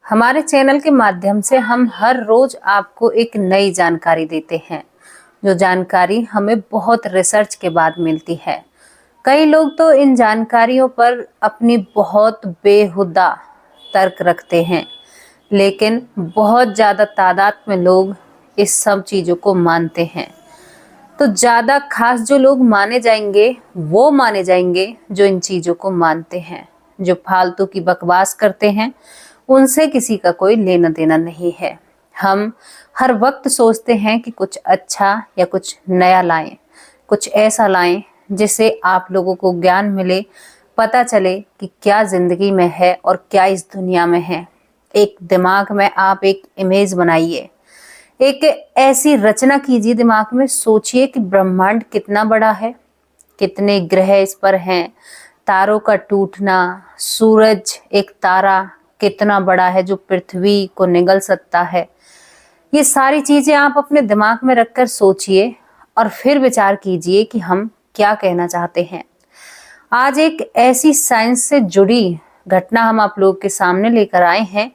हमारे चैनल के माध्यम से हम हर रोज आपको एक नई जानकारी देते हैं, जो जानकारी हमें बहुत रिसर्च के बाद मिलती है। कई लोग तो इन जानकारियों पर अपनी बहुत बेहुदा तर्क रखते हैं, लेकिन बहुत ज़्यादा तादाद में लोग इस सब चीज़ों को मानते हैं। तो ज़्यादा खास जो लोग माने जाएंगे वो माने जाएंगे जो इन चीज़ों को मानते हैं। जो फालतू की बकवास करते हैं उनसे किसी का कोई लेना देना नहीं है। हम हर वक्त सोचते हैं कि कुछ अच्छा या कुछ नया लाएं, कुछ ऐसा लाएं जिससे आप लोगों को ज्ञान मिले, पता चले कि क्या जिंदगी में है और क्या इस दुनिया में है। एक दिमाग में आप एक इमेज बनाइए, एक ऐसी रचना कीजिए, दिमाग में सोचिए कि ब्रह्मांड कितना बड़ा है, कितने ग्रह इस पर हैं, तारों का टूटना, सूरज एक तारा कितना बड़ा है जो पृथ्वी को निगल सकता है। ये सारी चीजें आप अपने दिमाग में रखकर सोचिए और फिर विचार कीजिए कि हम क्या कहना चाहते हैं। आज एक ऐसी साइंस से जुड़ी घटना हम आप लोगों के सामने लेकर आए हैं।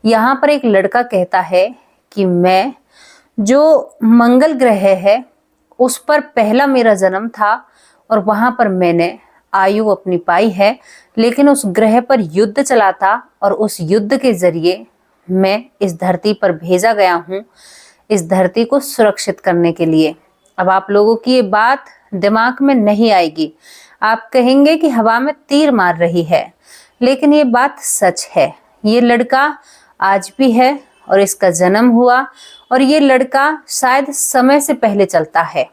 यहाँ पर एक लड़का कहता है कि मैं जो मंगल ग्रह है उस पर पहला मेरा जन्म था और वहां पर मैंने आयु अपनी पाई है, लेकिन उस ग्रह पर युद्ध चला था और उस युद्ध के जरिए मैं इस धरती पर भेजा गया हूँ, इस धरती को सुरक्षित करने के लिए। अब आप लोगों की ये बात दिमाग में नहीं आएगी, आप कहेंगे कि हवा में तीर मार रही है, लेकिन ये बात सच है। ये लड़का आज भी है और इसका जन्म हुआ और ये लड़का शायद समय से पहले चलता है।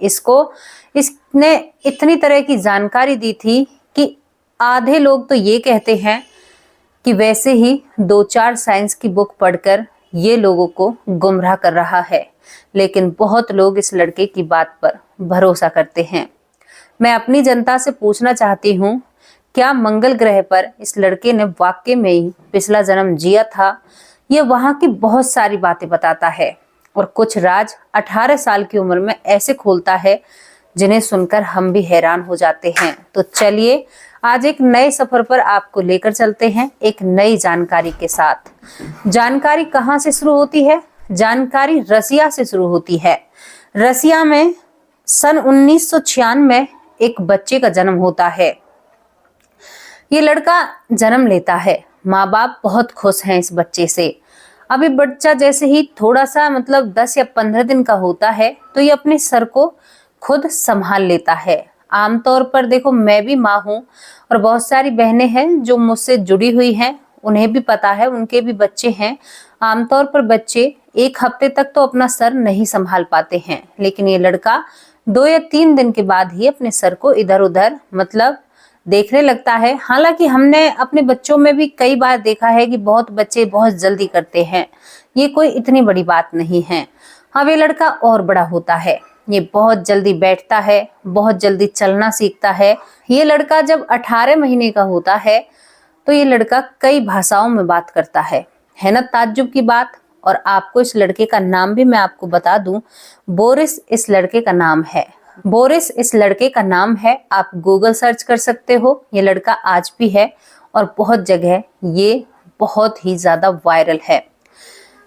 इसने इतनी तरह की जानकारी दी थी कि आधे लोग तो ये कहते हैं कि वैसे ही 2-4 साइंस की बुक पढ़कर ये लोगों को गुमराह कर रहा है, लेकिन बहुत लोग इस लड़के की बात पर भरोसा करते हैं। मैं अपनी जनता से पूछना चाहती हूँ, क्या मंगल ग्रह पर इस लड़के ने वाकई में ही पिछला जन्म जिया था? ये वहाँ की बहुत सारी बातें बताता है और कुछ राज 18 साल की उम्र में ऐसे खोलता है जिन्हें सुनकर हम भी हैरान हो जाते हैं। तो चलिए आज एक नए सफर पर आपको लेकर चलते हैं, एक नई जानकारी के साथ। जानकारी कहाँ से शुरू होती है? जानकारी रसिया से शुरू होती है। रसिया में सन 1996 में एक बच्चे का जन्म होता है। ये लड़का जन्म लेता है, माँ बाप बहुत खुश हैं इस बच्चे से। अभी बच्चा जैसे ही थोड़ा सा 10 या 15 दिन का होता है तो ये अपने सर को खुद संभाल लेता है। आमतौर पर देखो, मैं भी माँ हूँ और बहुत सारी बहनें हैं जो मुझसे जुड़ी हुई हैं, उन्हें भी पता है, उनके भी बच्चे हैं। आमतौर पर बच्चे 1 हफ्ते तक तो अपना सर नहीं संभाल पाते हैं, लेकिन ये लड़का 2 या 3 दिन के बाद ही अपने सर को इधर उधर देखने लगता है। हालांकि हमने अपने बच्चों में भी कई बार देखा है कि बहुत बच्चे बहुत जल्दी करते हैं, ये कोई इतनी बड़ी बात नहीं है। अब ये लड़का और बड़ा होता है, ये बहुत जल्दी बैठता है, बहुत जल्दी चलना सीखता है। ये लड़का जब 18 महीने का होता है तो ये लड़का कई भाषाओं में बात करता है ना ताज्जुब की बात। और आपको इस लड़के का नाम भी मैं आपको बता दूं, बोरिस इस लड़के का नाम है। बोरिस इस लड़के का नाम है, आप गूगल सर्च कर सकते हो। ये लड़का आज भी है और बहुत जगह ये बहुत ही ज्यादा वायरल है।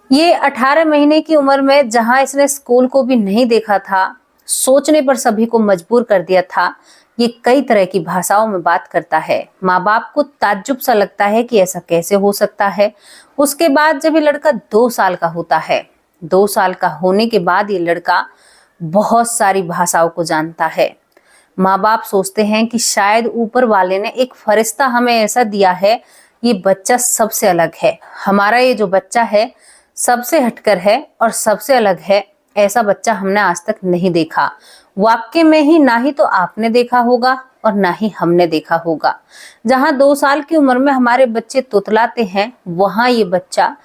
ये 18 महीने की उम्र में जहां इसने स्कूल को भी नहीं देखा था, सोचने पर सभी को मजबूर कर दिया था, ये कई तरह की भाषाओं में बात करता है। माँ बाप को ताज्जुब सा लगता है कि ऐसा कैसे हो सकता है। उसके बाद जब ये लड़का 2 साल का होता है, 2 साल का होने के बाद ये लड़का बहुत सारी भाषाओं को जानता है। माँ बाप सोचते हैं कि शायद ऊपर वाले ने एक फरिश्ता हमें ऐसा दिया है, ये बच्चा सबसे अलग है, हमारा ये जो बच्चा है सबसे हटकर है और सबसे अलग है, ऐसा बच्चा हमने आज तक नहीं देखा। वाकई में ही ना ही तो आपने देखा होगा और ना ही हमने देखा होगा। जहाँ 2 साल की उम्र में हमारे बच्चे तुतलाते हैं, वहाँ ये बच्चा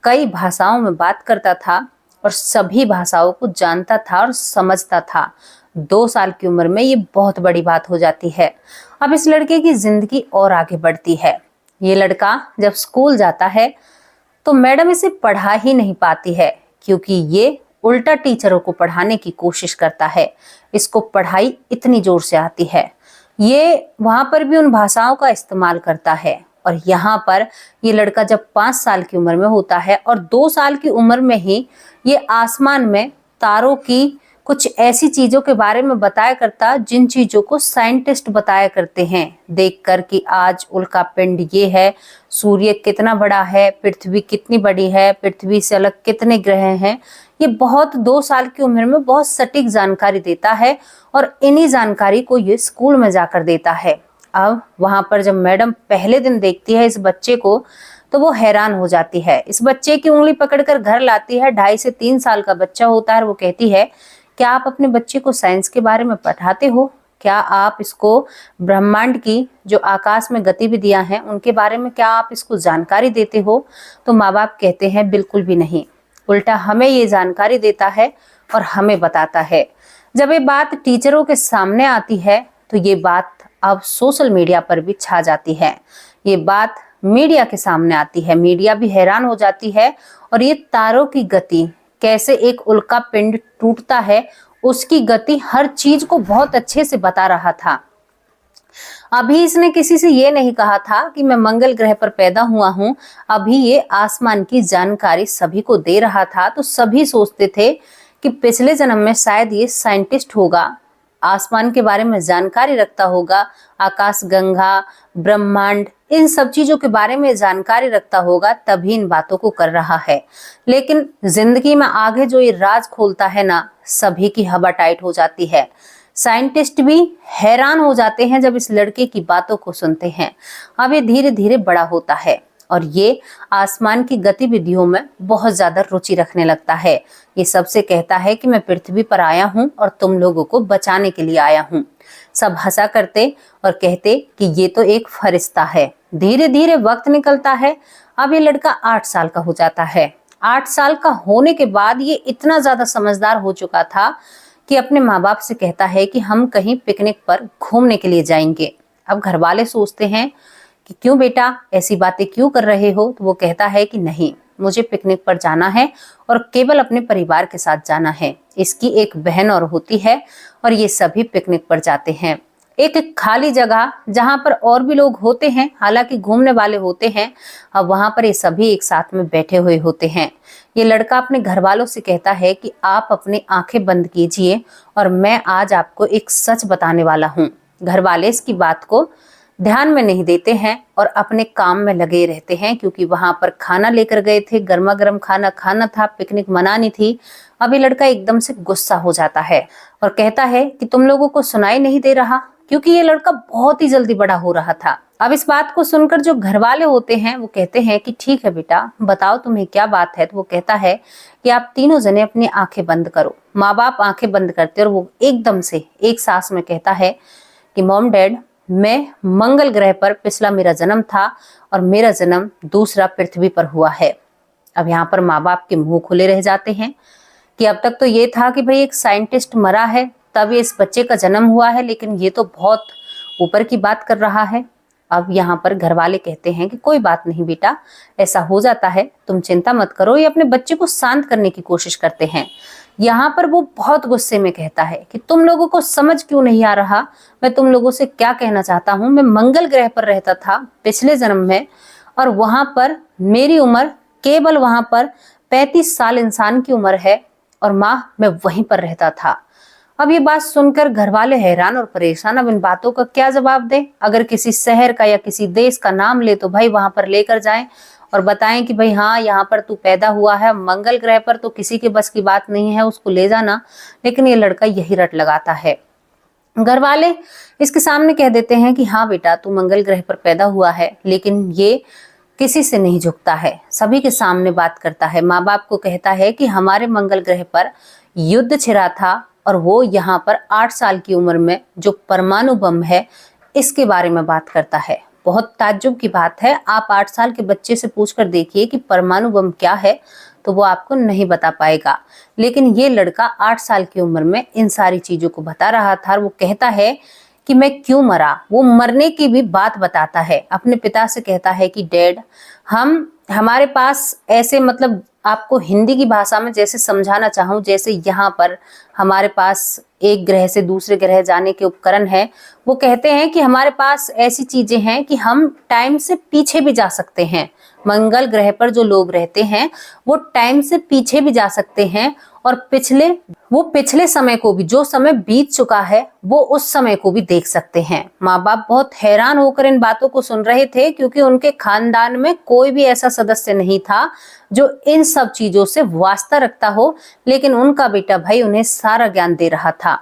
कई भाषाओं में बात करता था और सभी भाषाओं को जानता था और समझता था। 2 साल की उम्र में ये बहुत बड़ी बात हो जाती है। अब इस लड़के की जिंदगी और आगे बढ़ती है। ये लड़का जब स्कूल जाता है तो मैडम इसे पढ़ा ही नहीं पाती है, क्योंकि ये उल्टा टीचरों को पढ़ाने की कोशिश करता है। इसको पढ़ाई इतनी जोर से आती है, ये वहां पर भी उन भाषाओं का इस्तेमाल करता है। और यहाँ पर ये लड़का जब 5 साल की उम्र में होता है और 2 साल की उम्र में ही ये आसमान में तारों की कुछ ऐसी चीजों के बारे में बताया करता जिन चीजों को साइंटिस्ट बताया करते हैं देखकर कि आज उल्का पिंड ये है, सूर्य कितना बड़ा है, पृथ्वी कितनी बड़ी है, पृथ्वी से अलग कितने ग्रह हैं। ये बहुत 2 साल की उम्र में बहुत सटीक जानकारी देता है और इन्हीं जानकारी को ये स्कूल में जाकर देता है। अब वहां पर जब मैडम पहले दिन देखती है इस बच्चे को तो वो हैरान हो जाती है। इस बच्चे की उंगली पकड़कर घर लाती है। 2.5 से 3 साल का बच्चा होता है। वो कहती है, क्या आप अपने बच्चे को साइंस के बारे में पढ़ाते हो? क्या आप इसको ब्रह्मांड की जो आकाश में गतिविधियां हैं उनके बारे में क्या आप इसको जानकारी देते हो? तो माँ बाप कहते हैं बिल्कुल भी नहीं, उल्टा हमें ये जानकारी देता है और हमें बताता है। जब ये बात टीचरों के सामने आती है तो ये बात अब सोशल मीडिया पर भी छा जाती है। ये बात मीडिया के सामने आती है, मीडिया भी हैरान हो जाती है और ये तारों की गति, कैसे एक उल्का पिंड टूटता है, उसकी गति हर चीज को बहुत अच्छे से बता रहा था। अभी इसने किसी से ये नहीं कहा था कि मैं मंगल ग्रह पर पैदा हुआ हूं, अभी ये आसमान की जानकारी सभी को दे रहा था। तो सभी सोचते थे कि पिछले जन्म में शायद ये साइंटिस्ट होगा, आसमान के बारे में जानकारी रखता होगा, आकाश गंगा, ब्रह्मांड, इन सब चीजों के बारे में जानकारी रखता होगा, तभी इन बातों को कर रहा है। लेकिन जिंदगी में आगे जो ये राज खोलता है ना, सभी की हवा टाइट हो जाती है। साइंटिस्ट भी हैरान हो जाते हैं जब इस लड़के की बातों को सुनते हैं। अब ये धीरे धीरे बड़ा होता है और ये आसमान की गतिविधियों में बहुत ज्यादा रुचि रखने लगता है। ये सबसे कहता है कि मैं पृथ्वी पर आया हूँ और तुम लोगों को बचाने के लिए आया हूँ। सब हंसा करते और कहते कि ये तो एक फरिश्ता है। धीरे धीरे वक्त निकलता है। अब ये लड़का 8 साल का हो जाता है। 8 साल का होने के बाद ये इतना ज्यादा समझदार हो चुका था कि अपने माँ बाप से कहता है कि हम कहीं पिकनिक पर घूमने के लिए जाएंगे। अब घर वाले सोचते हैं कि क्यों बेटा ऐसी बातें क्यों कर रहे हो? तो वो कहता है कि नहीं, मुझे पिकनिक पर जाना है और केवल अपने परिवार के साथ जाना है। इसकी एक बहन और होती है और ये सभी पिकनिक पर जाते हैं। एक खाली जगह जहां पर और भी लोग होते हैं, हालांकि घूमने वाले होते हैं। अब वहां पर ये सभी एक साथ में बैठे हुए होते हैं। ये लड़का अपने घर वालों से कहता है कि आप अपनी आंखें बंद कीजिए और मैं आज आपको एक सच बताने वाला हूँ। घर वाले इसकी बात को ध्यान में नहीं देते हैं और अपने काम में लगे रहते हैं, क्योंकि वहां पर खाना लेकर गए थे, गर्मा गर्म खाना खाना था, पिकनिक मनानी थी। अभी लड़का एकदम से गुस्सा हो जाता है और कहता है कि तुम लोगों को सुनाई नहीं दे रहा, क्योंकि ये लड़का बहुत ही जल्दी बड़ा हो रहा था। अब इस बात को सुनकर जो घर वाले होते हैं वो कहते हैं कि ठीक है बेटा, बताओ तुम्हें क्या बात है। तो वो कहता है कि आप तीनों जने अपनी आंखें बंद करो। माँ बाप आंखें बंद करते और वो एकदम से एक सांस में कहता है कि मॉम डैड, मैं मंगल ग्रह पर पिछला मेरा जन्म था और मेरा जन्म दूसरा पृथ्वी पर हुआ है। अब यहाँ पर माँ बाप के मुंह खुले रह जाते हैं कि अब तक तो ये था कि भाई एक साइंटिस्ट मरा है तब ये इस बच्चे का जन्म हुआ है, लेकिन ये तो बहुत ऊपर की बात कर रहा है। अब यहाँ पर घर वाले कहते हैं कि कोई बात नहीं बेटा, ऐसा हो जाता है, तुम चिंता मत करो। ये अपने बच्चे को शांत करने की कोशिश करते हैं। यहाँ पर वो बहुत गुस्से में कहता है कि तुम लोगों को समझ क्यों नहीं आ रहा, मैं तुम लोगों से क्या कहना चाहता हूँ। मैं मंगल ग्रह पर रहता था पिछले जन्म में और वहां पर मेरी उम्र केवल वहां पर 35 साल इंसान की उम्र है और माँ मैं वहीं पर रहता था। अब ये बात सुनकर घर वाले हैरान और परेशान। अब इन बातों का क्या जवाब दे? अगर किसी शहर का या किसी देश का नाम ले तो भाई वहां पर लेकर जाएं और बताएं कि भाई हाँ यहाँ पर तू पैदा हुआ है। मंगल ग्रह पर तो किसी के बस की बात नहीं है, उसको ले जाना। लेकिन ये लड़का यही रट लगाता है। घर वाले इसके सामने कह देते हैं कि हाँ बेटा, तू मंगल ग्रह पर पैदा हुआ है, लेकिन ये किसी से नहीं झुकता है, सभी के सामने बात करता है। माँ बाप को कहता है कि हमारे मंगल ग्रह पर युद्ध छिड़ा था और वो यहाँ पर 8 साल की उम्र में जो परमाणु बम है इसके बारे में बात करता है। बहुत ताज्जुब की बात है, आप 8 साल के बच्चे से पूछकर देखिए कि परमाणु बम क्या है तो वो आपको नहीं बता पाएगा। लेकिन ये लड़का 8 साल की उम्र में इन सारी चीजों को बता रहा था और वो कहता है कि मैं क्यों मरा। वो मरने की भी बात बताता है। अपने पिता से कहता है कि डैड, हम हमारे पास ऐसे मतलब आपको हिंदी की भाषा में जैसे समझाना चाहूँ, जैसे यहाँ पर हमारे पास एक ग्रह से दूसरे ग्रह जाने के उपकरण है। वो कहते हैं कि हमारे पास ऐसी चीजें हैं कि हम टाइम से पीछे भी जा सकते हैं। मंगल ग्रह पर जो लोग रहते हैं वो टाइम से पीछे भी जा सकते हैं और पिछले समय को भी, जो समय बीत चुका है वो उस समय को भी देख सकते हैं। माँ बाप बहुत हैरान होकर इन बातों को सुन रहे थे, क्योंकि उनके खानदान में कोई भी ऐसा सदस्य नहीं था जो इन सब चीजों से वास्ता रखता हो, लेकिन उनका बेटा भाई उन्हें सारा ज्ञान दे रहा था।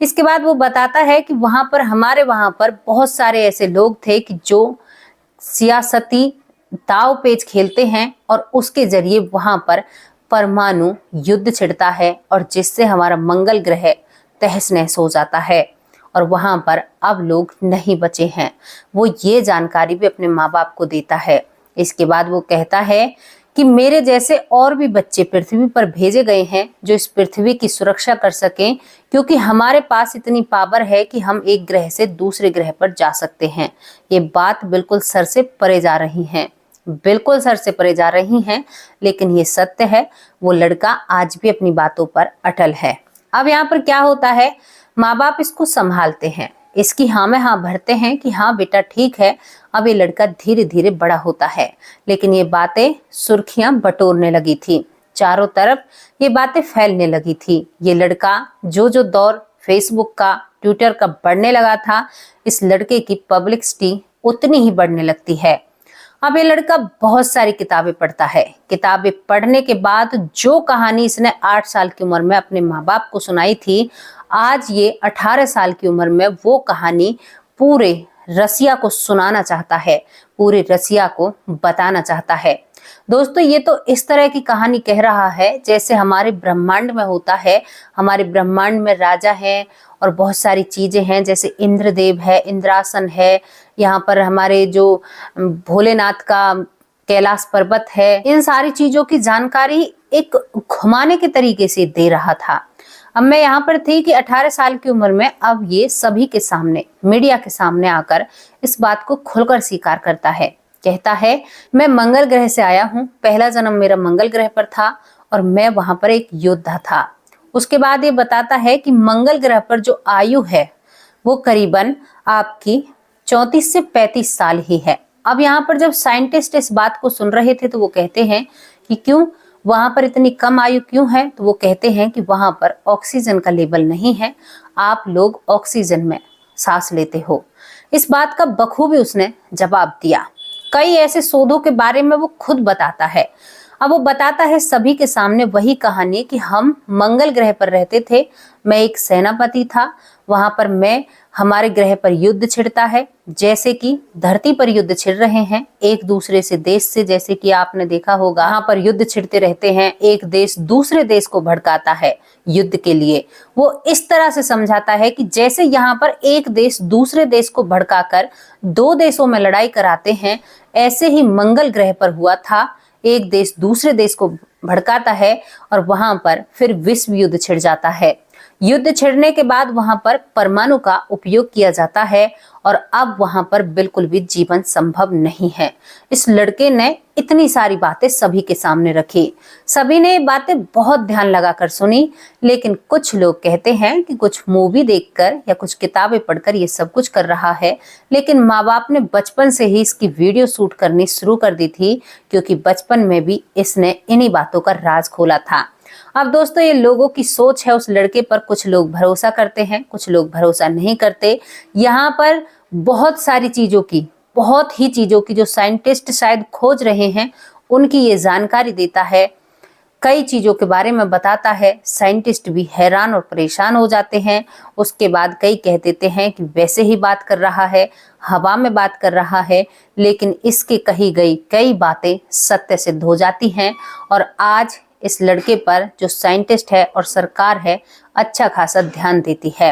इसके बाद वो बताता है कि हमारे वहां पर बहुत सारे ऐसे लोग थे कि जो सियासती दाव पेच खेलते हैं और उसके जरिए वहां पर परमाणु युद्ध छिड़ता है, और जिससे हमारा मंगल ग्रह तहस नहस हो जाता है और वहां पर अब लोग नहीं बचे हैं। वो ये जानकारी भी अपने माँ बाप को देता है। इसके बाद वो कहता है कि मेरे जैसे और भी बच्चे पृथ्वी पर भेजे गए हैं जो इस पृथ्वी की सुरक्षा कर सकें, क्योंकि हमारे पास इतनी पावर है कि हम एक ग्रह से दूसरे ग्रह पर जा सकते हैं। ये बात बिल्कुल सर से परे जा रही है, बिल्कुल सर से परे जा रही हैं, लेकिन ये सत्य है। वो लड़का आज भी अपनी बातों पर अटल है। अब यहाँ पर क्या होता है, माँ बाप इसको संभालते हैं, इसकी हाँ में हाँ भरते हैं कि हाँ बेटा ठीक है। अब ये लड़का धीरे धीरे बड़ा होता है, लेकिन ये बातें सुर्खियां बटोरने लगी थी, चारों तरफ ये बातें फैलने लगी थी। ये लड़का जो दौर फेसबुक का, ट्विटर का बढ़ने लगा था, इस लड़के की पब्लिसिटी उतनी ही बढ़ने लगती है। अब ये लड़का बहुत सारी किताबें पढ़ता है। किताबें पढ़ने के बाद जो कहानी इसने 8 साल की उम्र में अपने माँ बाप को सुनाई थी, आज ये 18 साल की उम्र में वो कहानी पूरे रसिया को सुनाना चाहता है, पूरे रसिया को बताना चाहता है। दोस्तों, ये तो इस तरह की कहानी कह रहा है जैसे हमारे ब्रह्मांड में होता है। हमारे ब्रह्मांड में राजा हैं और बहुत सारी चीजें हैं, जैसे इंद्रदेव है, इंद्रासन है, यहाँ पर हमारे जो भोलेनाथ का कैलाश पर्वत है। इन सारी चीजों की जानकारी एक घुमाने के तरीके से दे रहा था। अब मैं यहाँ पर थी कि 18 साल की उम्र में अब ये सभी के सामने, मीडिया के सामने आकर इस बात को खुलकर स्वीकार करता है। कहता है, मैं मंगल ग्रह से आया हूँ, पहला जन्म मेरा मंगल ग्रह पर था और मैं वहां पर एक योद्धा था। उसके बाद ये बताता है कि मंगल ग्रह पर जो आयु है वो करीबन आपकी 34 से 35 साल ही है। अब यहाँ पर जब साइंटिस्ट इस बात को सुन रहे थे तो वो कहते हैं कि क्यों वहां पर इतनी कम आयु क्यों है, तो वो कहते हैं कि वहां पर ऑक्सीजन का लेवल नहीं है, आप लोग ऑक्सीजन में सांस लेते हो। इस बात का बखूबी उसने जवाब दिया। कई ऐसे शोधों के बारे में वो खुद बताता है। अब वो बताता है सभी के सामने वही कहानी कि हम मंगल ग्रह पर रहते थे, मैं एक सेनापति था, वहां पर हमारे ग्रह पर युद्ध छिड़ता है, जैसे कि धरती पर युद्ध छिड़ रहे हैं एक दूसरे से देश से, जैसे कि आपने देखा होगा वहां पर युद्ध छिड़ते रहते हैं, एक देश दूसरे देश को भड़काता है युद्ध के लिए। वो इस तरह से समझाता है कि जैसे यहाँ पर एक देश दूसरे देश को भड़काकर 2 देशों में लड़ाई कराते हैं, ऐसे ही मंगल ग्रह पर हुआ था, एक देश दूसरे देश को भड़काता है और वहां पर फिर विश्व युद्ध छिड़ जाता है। युद्ध छिड़ने के बाद वहां पर परमाणु का उपयोग किया जाता है और अब वहां पर बिल्कुल भी जीवन संभव नहीं है। इस लड़के ने इतनी सारी बातें सभी के सामने रखी, सभी ने ये बातें बहुत ध्यान लगाकर सुनी, लेकिन कुछ लोग कहते हैं कि कुछ मूवी देखकर या कुछ किताबें पढ़कर ये सब कुछ कर रहा है, लेकिन माँ बाप ने बचपन से ही इसकी वीडियो शूट करनी शुरू कर दी थी, क्योंकि बचपन में भी इसने इन्हीं बातों का राज खोला था। अब दोस्तों, ये लोगों की सोच है उस लड़के पर। कुछ लोग भरोसा करते हैं, कुछ लोग भरोसा नहीं करते। यहाँ पर बहुत सारी चीजों की, बहुत ही चीजों की जो साइंटिस्ट शायद खोज रहे हैं, उनकी ये जानकारी देता है, कई चीजों के बारे में बताता है। साइंटिस्ट भी हैरान और परेशान हो जाते हैं। उसके बाद कई कह देते हैं कि वैसे ही बात कर रहा है, हवा में बात कर रहा है, लेकिन इसके कही गई कई बातें सत्य सिद्ध हो जाती हैं और आज इस लड़के पर जो साइंटिस्ट है और सरकार है अच्छा खासा ध्यान देती है।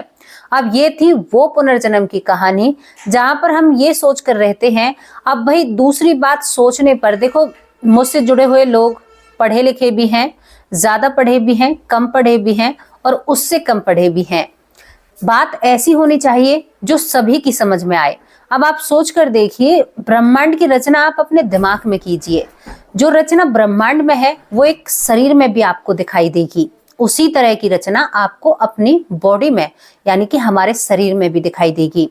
अब ये थी वो पुनर्जन्म की कहानी जहां पर हम ये सोच कर रहते हैं। अब भाई दूसरी बात सोचने पर, देखो मुझसे जुड़े हुए लोग पढ़े लिखे भी हैं, ज्यादा पढ़े भी हैं, कम पढ़े भी हैं और उससे कम पढ़े भी हैं। बात ऐसी होनी चाहिए जो सभी की समझ में आए। अब आप सोच कर देखिए, ब्रह्मांड की रचना आप अपने दिमाग में कीजिए। जो रचना ब्रह्मांड में है वो एक शरीर में भी आपको दिखाई देगी। उसी तरह की रचना आपको अपनी बॉडी में यानी कि हमारे शरीर में भी दिखाई देगी।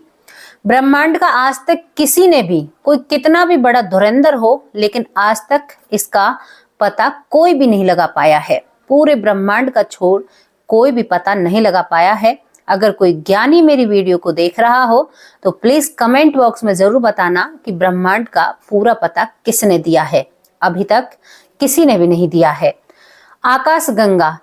ब्रह्मांड का आज तक किसी ने भी, कोई कितना भी बड़ा धुरंधर हो, लेकिन आज तक इसका पता कोई भी नहीं लगा पाया है। पूरे ब्रह्मांड का छोड़ कोई भी पता नहीं लगा पाया है। अगर कोई ज्ञानी मेरी वीडियो को देख रहा हो तो प्लीज कमेंट बॉक्स में जरूर बताना कि ब्रह्मांड का पूरा पता किसने दिया है। अभी तक किसी ने भी नहीं दिया है। आकाश गंगा,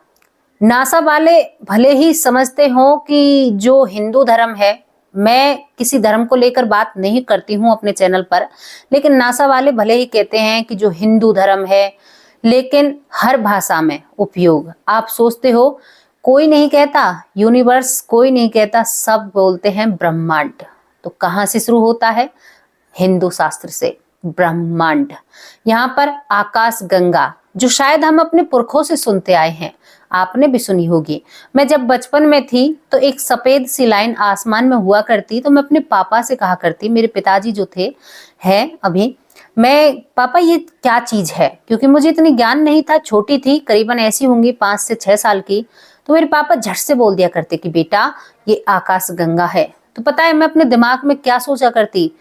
नासा वाले भले ही समझते हो कि जो हिंदू धर्म है, मैं किसी धर्म को लेकर बात नहीं करती हूँ अपने चैनल पर, लेकिन नासा वाले भले ही कहते हैं कि जो हिंदू धर्म है, लेकिन हर भाषा में उपयोग, आप सोचते हो कोई नहीं कहता यूनिवर्स, कोई नहीं कहता, सब बोलते हैं ब्रह्मांड। तो कहाँ से शुरू होता है? हिंदू शास्त्र से, ब्रह्मांड। यहाँ पर आकाश गंगा, जो शायद हम अपने पुरखों से सुनते आए हैं, आपने भी सुनी होगी। मैं जब बचपन में थी तो एक सफेद सी लाइन आसमान में हुआ करती, तो मैं अपने पापा से कहा करती, मेरे पिताजी जो थे हैं अभी, मैं पापा ये क्या चीज है, क्योंकि मुझे इतनी ज्ञान नहीं था, छोटी थी, करीबन ऐसी होंगी 5 से 6 साल की। तो मेरे पापा झट से बोल दिया करते कि बेटा ये आकाश गंगा है। तो पता है मैं अपने दिमाग में क्या सोचा करती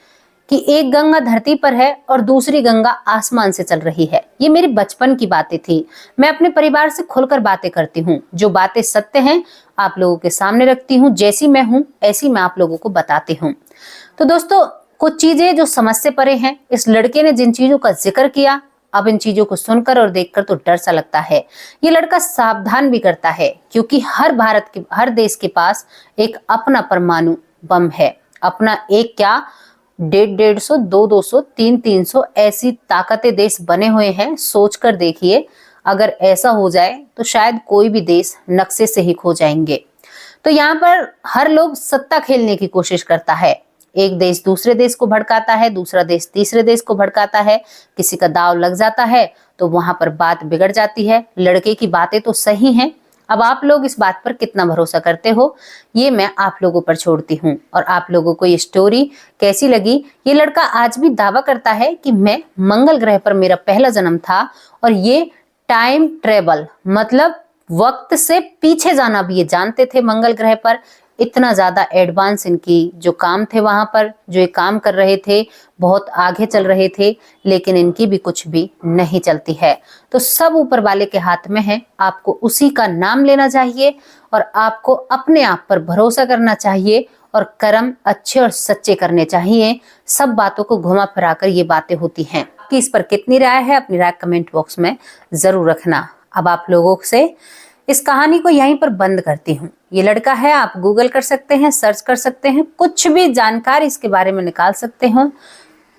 कि एक गंगा धरती पर है और दूसरी गंगा आसमान से चल रही है। ये मेरी बचपन की बातें थी। मैं अपने परिवार से खुलकर बातें करती हूँ, जो बातें सत्य हैं आप लोगों के सामने रखती हूँ। जैसी मैं हूँ ऐसी मैं आप लोगों को बताती हूँ। तो दोस्तों, कुछ चीजें जो समझ से परे हैं, इस लड़के ने जिन चीजों का जिक्र किया, अब इन चीजों को सुनकर और देखकर तो डर सा लगता है। ये लड़का सावधान भी करता है, क्योंकि हर देश के पास एक अपना परमाणु बम है। अपना एक क्या, 150, 200, 300 ऐसी ताकतें देश बने हुए हैं। सोचकर देखिए, अगर ऐसा हो जाए तो शायद कोई भी देश नक्शे से ही खो जाएंगे। तो यहाँ पर हर लोग सत्ता खेलने की कोशिश करता है। एक देश दूसरे देश को भड़काता है, दूसरा देश तीसरे देश को भड़काता है। किसी का दाव लग जाता है तो वहां पर बात बिगड़ जाती है। लड़के की बातें तो सही हैं, अब आप लोग इस बात पर कितना भरोसा करते हो ये मैं आप लोगों पर छोड़ती हूँ। और आप लोगों को ये स्टोरी कैसी लगी? ये लड़का आज भी दावा करता है कि मैं मंगल ग्रह पर मेरा पहला जन्म था, और ये टाइम ट्रेवल मतलब वक्त से पीछे जाना भी ये जानते थे। मंगल ग्रह पर इतना ज्यादा एडवांस इनकी जो काम थे, वहां पर जो ये काम कर रहे थे, बहुत आगे चल रहे थे, लेकिन इनकी भी कुछ भी नहीं चलती है। तो सब ऊपर वाले के हाथ में है, आपको उसी का नाम लेना चाहिए और आपको अपने आप पर भरोसा करना चाहिए और कर्म अच्छे और सच्चे करने चाहिए। सब बातों को घुमा फिरा कर ये बातें होती हैं। कि इस पर कितनी राय है, अपनी राय कमेंट बॉक्स में जरूर रखना। अब आप लोगों से इस कहानी को यहीं पर बंद करती हूँ। ये लड़का है, आप गूगल कर सकते हैं, सर्च कर सकते हैं, कुछ भी जानकारी इसके बारे में निकाल सकते हो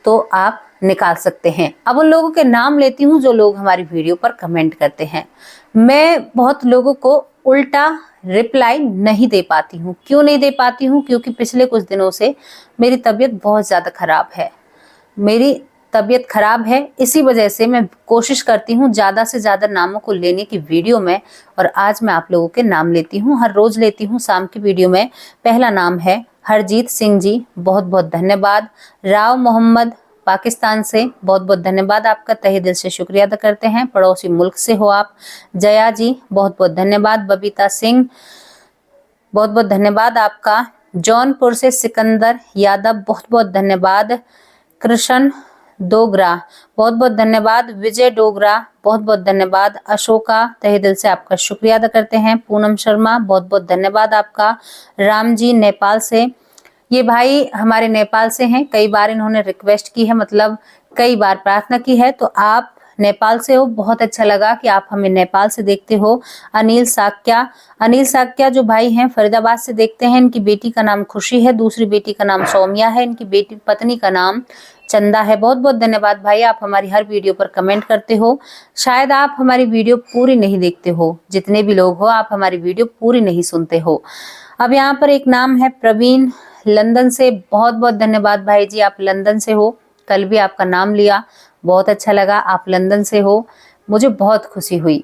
तो आप निकाल सकते हैं। अब उन लोगों के नाम लेती हूँ जो लोग हमारी वीडियो पर कमेंट करते हैं। मैं बहुत लोगों को उल्टा रिप्लाई नहीं दे पाती हूँ। क्यों नहीं दे पाती हूँ? क्योंकि पिछले कुछ दिनों से मेरी तबीयत बहुत ज़्यादा खराब है। मेरी तबीयत खराब है, इसी वजह से मैं कोशिश करती हूँ ज़्यादा से ज़्यादा नामों को लेने की वीडियो में, और आज मैं आप लोगों के नाम लेती हूँ। हर रोज़ लेती हूँ शाम की वीडियो में। पहला नाम है हरजीत सिंह जी, बहुत बहुत धन्यवाद। राव मोहम्मद पाकिस्तान से, बहुत बहुत धन्यवाद आपका, तहे दिल से शुक्रिया अदा करते हैं। पड़ोसी मुल्क से हो आप। जया जी, बहुत बहुत धन्यवाद। बबीता सिंह, बहुत बहुत धन्यवाद आपका। जौनपुर से सिकंदर यादव, बहुत बहुत धन्यवाद। कृष्ण डोगरा, बहुत बहुत धन्यवाद। विजय डोगरा, बहुत बहुत धन्यवाद। अशोका, तहे दिल से आपका शुक्रिया अदा करते हैं। पूनम शर्मा, बहुत बहुत धन्यवाद आपका। राम जी नेपाल से, ये भाई हमारे नेपाल से हैं। कई बार इन्होंने रिक्वेस्ट की है, मतलब कई बार प्रार्थना की है, तो आप नेपाल से हो, बहुत अच्छा लगा कि आप हमें नेपाल से देखते हो। अनिल साक्या जो भाई हैं फरीदाबाद से देखते हैं। इनकी बेटी का नाम खुशी है, दूसरी बेटी का नाम सौम्या है, इनकी बेटी पत्नी का नाम चंदा है। बहुत बहुत धन्यवाद भाई, आप हमारी हर वीडियो पर कमेंट करते हो। शायद आप हमारी वीडियो पूरी नहीं देखते हो, जितने भी लोग हो आप हमारी वीडियो पूरी नहीं सुनते हो। अब यहाँ पर एक नाम है प्रवीण, लंदन से, बहुत बहुत धन्यवाद भाई जी, आप लंदन से हो। कल भी आपका नाम लिया, बहुत अच्छा लगा, आप लंदन से हो, मुझे बहुत खुशी हुई।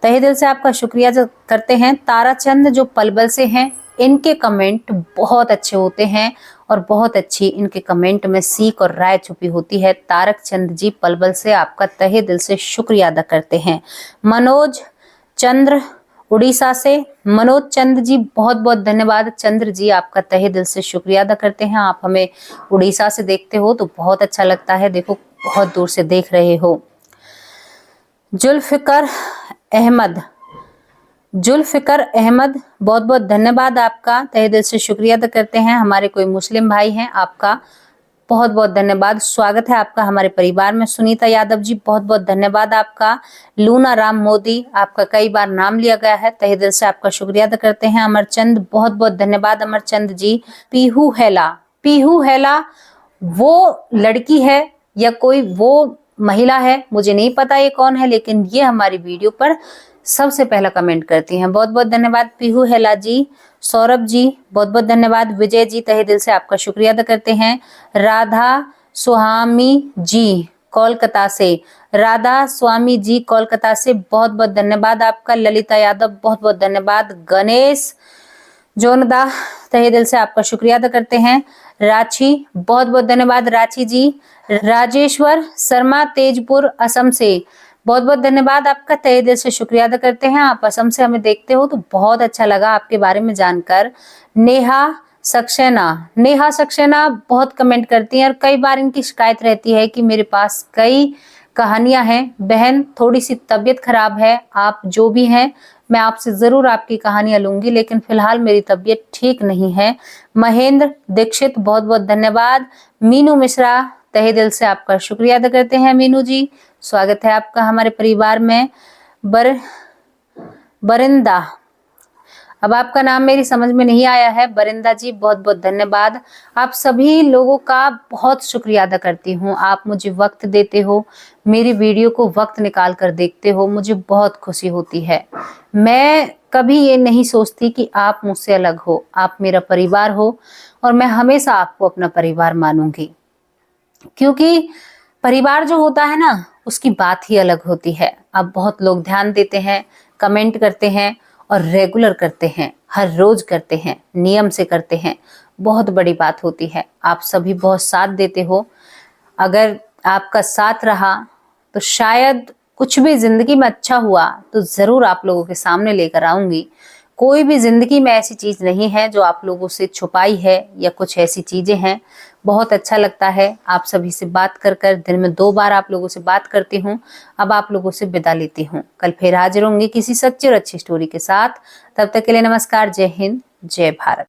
तहे दिल से आपका शुक्रिया करते हैं। ताराचंद जो पलवल से हैं, इनके कमेंट बहुत अच्छे होते हैं और बहुत अच्छी इनके कमेंट में सीख और राय छुपी होती है। तारक चंद जी पलवल से आपका तहे दिल से शुक्रिया अदा करते हैं। मनोज चंद्र उड़ीसा से, मनोज चंद्र जी बहुत बहुत धन्यवाद। चंद्र जी आपका तहे दिल से शुक्रिया अदा करते हैं। आप हमें उड़ीसा से देखते हो तो बहुत अच्छा लगता है, देखो बहुत दूर से देख रहे हो। जुल्फिकर अहमद बहुत बहुत धन्यवाद आपका, तहे दिल से शुक्रिया अदा करते हैं। हमारे कोई मुस्लिम भाई हैं, आपका बहुत बहुत धन्यवाद, स्वागत है आपका हमारे परिवार में। सुनीता यादव जी बहुत बहुत धन्यवाद आपका। लूना राम मोदी, आपका कई बार नाम लिया गया है, तहे दिल से आपका शुक्रिया अदा करते हैं। अमरचंद बहुत बहुत धन्यवाद अमरचंद जी। पीहू हेला वो लड़की है या कोई वो महिला है, मुझे नहीं पता ये कौन है, लेकिन ये हमारी वीडियो पर सबसे पहला कमेंट करती हैं। बहुत बहुत धन्यवाद पीहू हेला जी। सौरभ जी बहुत बहुत धन्यवाद। विजय जी तहे दिल से आपका शुक्रिया अदा करते हैं। राधा स्वामी जी कोलकाता से बहुत बहुत धन्यवाद आपका। ललिता यादव बहुत बहुत धन्यवाद। गणेश जोनदा तहे दिल से आपका शुक्रिया अदा करते हैं। रांची बहुत बहुत धन्यवाद रांची जी। राजेश्वर शर्मा तेजपुर असम से बहुत बहुत धन्यवाद आपका, तहे दिल से शुक्रिया अदा करते हैं। आप असम से हमें देखते हो तो बहुत अच्छा लगा आपके बारे में जानकर। नेहा सक्सेना बहुत कमेंट करती हैं और कई बार इनकी शिकायत रहती है कि मेरे पास कई कहानियां हैं। बहन थोड़ी सी तबीयत खराब है, आप जो भी हैं मैं आपसे जरूर आपकी कहानियां लूंगी, लेकिन फिलहाल मेरी तबीयत ठीक नहीं है। महेंद्र दीक्षित बहुत बहुत धन्यवाद। मीनू मिश्रा तहे दिल से आपका शुक्रिया अदा करते हैं। मीनू जी स्वागत है आपका हमारे परिवार में। बरिंदा, अब आपका नाम मेरी समझ में नहीं आया है। बरिंदा जी बहुत बहुत धन्यवाद। आप सभी लोगों का बहुत शुक्रिया अदा करती हूँ, आप मुझे वक्त देते हो, मेरी वीडियो को वक्त निकाल कर देखते हो, मुझे बहुत खुशी होती है। मैं कभी ये नहीं सोचती कि आप मुझसे अलग हो, आप मेरा परिवार हो और मैं हमेशा आपको अपना परिवार मानूंगी, क्योंकि परिवार जो होता है ना उसकी बात ही अलग होती है। अब बहुत लोग ध्यान देते हैं, कमेंट करते हैं और रेगुलर करते हैं, हर रोज करते हैं, नियम से करते हैं, बहुत बड़ी बात होती है। आप सभी बहुत साथ देते हो, अगर आपका साथ रहा तो शायद कुछ भी जिंदगी में अच्छा हुआ तो जरूर आप लोगों के सामने लेकर आऊंगी। कोई भी जिंदगी में ऐसी चीज नहीं है जो आप लोगों से छुपाई है या कुछ ऐसी चीजें हैं। बहुत अच्छा लगता है आप सभी से बात कर कर, दिन में 2 बार आप लोगों से बात करती हूँ। अब आप लोगों से विदा लेती हूँ, कल फिर हाजिर होंगी किसी सच्ची और अच्छी स्टोरी के साथ। तब तक के लिए नमस्कार, जय हिंद, जय भारत।